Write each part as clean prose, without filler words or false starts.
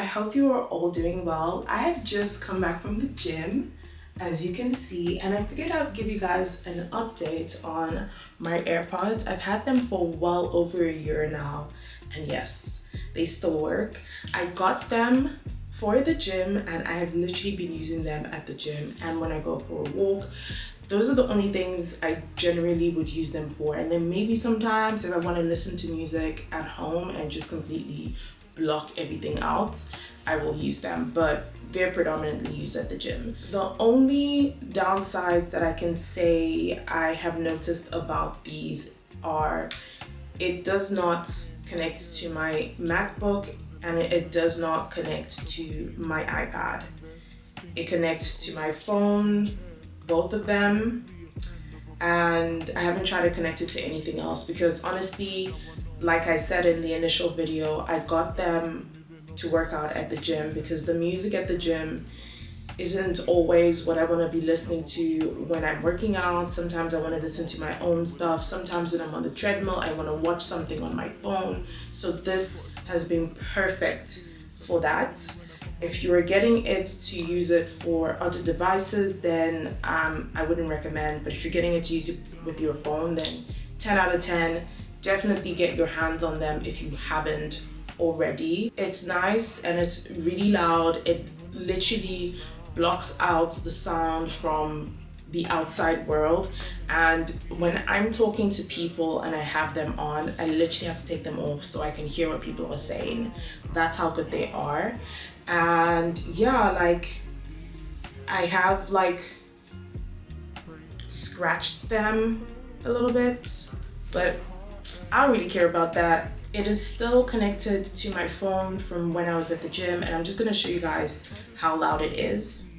I hope you are all doing well. I have just come back from the gym, as you can see, and I figured I'd give you guys an update on my AirPods. I've had them for well over a year now, and yes, they still work. I got them for the gym and I have literally been using them at the gym and when I go for a walk. Those are the only things I generally would use them for. And then maybe sometimes if I want to listen to music at home and just completely block everything out, I will use them, but they're predominantly used at the gym. The only downsides that I can say I have noticed about these are it does not connect to my MacBook and it does not connect to my iPad. It connects to my phone, both of them, and I haven't tried to connect it to anything else because honestly, like I said in the initial video, I got them to work out at the gym because the music at the gym isn't always what I want to be listening to when I'm working out. Sometimes I want to listen to my own stuff. Sometimes when I'm on the treadmill, I want to watch something on my phone. So this has been perfect for that. If you are getting it to use it for other devices, then I wouldn't recommend. But if you're getting it to use it with your phone, then 10 out of 10, definitely get your hands on them if you haven't already. It's nice and it's really loud. It literally blocks out the sound from the outside world, and when I'm talking to people and I have them on, I literally have to take them off so I can hear what people are saying. That's how good they are. And yeah, like I have like scratched them a little bit, but I don't really care about that. It is still connected to my phone from when I was at the gym, and I'm just gonna show you guys how loud it is.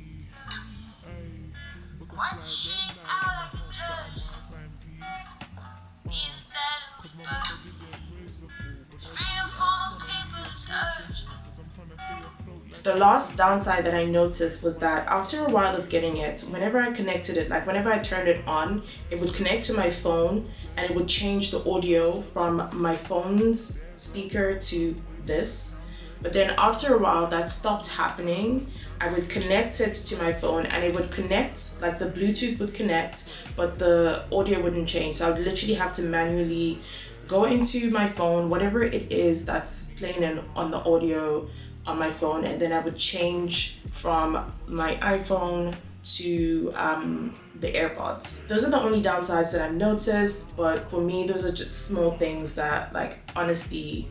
The last downside that I noticed was that after a while of getting it, whenever I connected it, like whenever I turned it on, it would connect to my phone and it would change the audio from my phone's speaker to this. But then after a while that stopped happening. I would connect it to my phone and it would connect, like the Bluetooth would connect, but the audio wouldn't change. So I would literally have to manually go into my phone, whatever it is that's playing on the audio on my phone, and then I would change from my iPhone to the AirPods. Those are the only downsides that I've noticed, but for me, those are just small things that, like, honestly,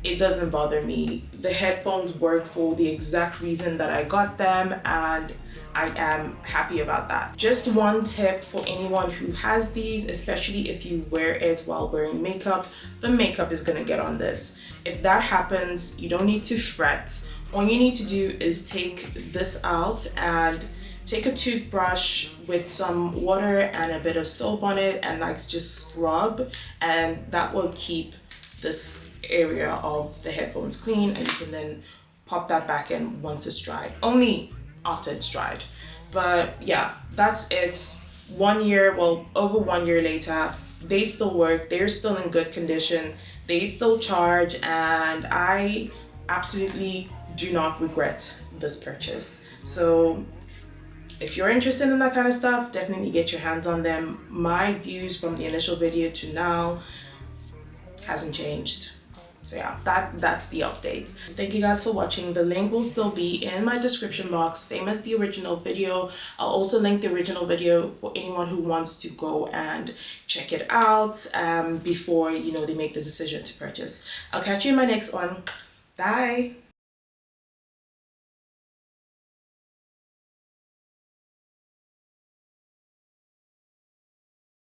it doesn't bother me. The headphones work for the exact reason that I got them, and I am happy about that. Just one tip for anyone who has these, especially if you wear it while wearing makeup, the makeup is gonna get on this. If that happens, you don't need to fret. All you need to do is take this out and take a toothbrush with some water and a bit of soap on it and like just scrub, and that will keep this area of the headphones clean, and you can then pop that back in once it's dried. Only after it's dried. But yeah, that's it. 1 year, well, over 1 year later, they still work. They're still in good condition. They still charge, and I absolutely do not regret this purchase. So if you're interested in that kind of stuff, definitely get your hands on them. My views from the initial video to now hasn't changed. So yeah, that's the update. Thank you guys for watching. The link will still be in my description box, same as the original video. I'll also link the original video for anyone who wants to go and check it out before, you know, they make the decision to purchase. I'll catch you in my next one. Bye.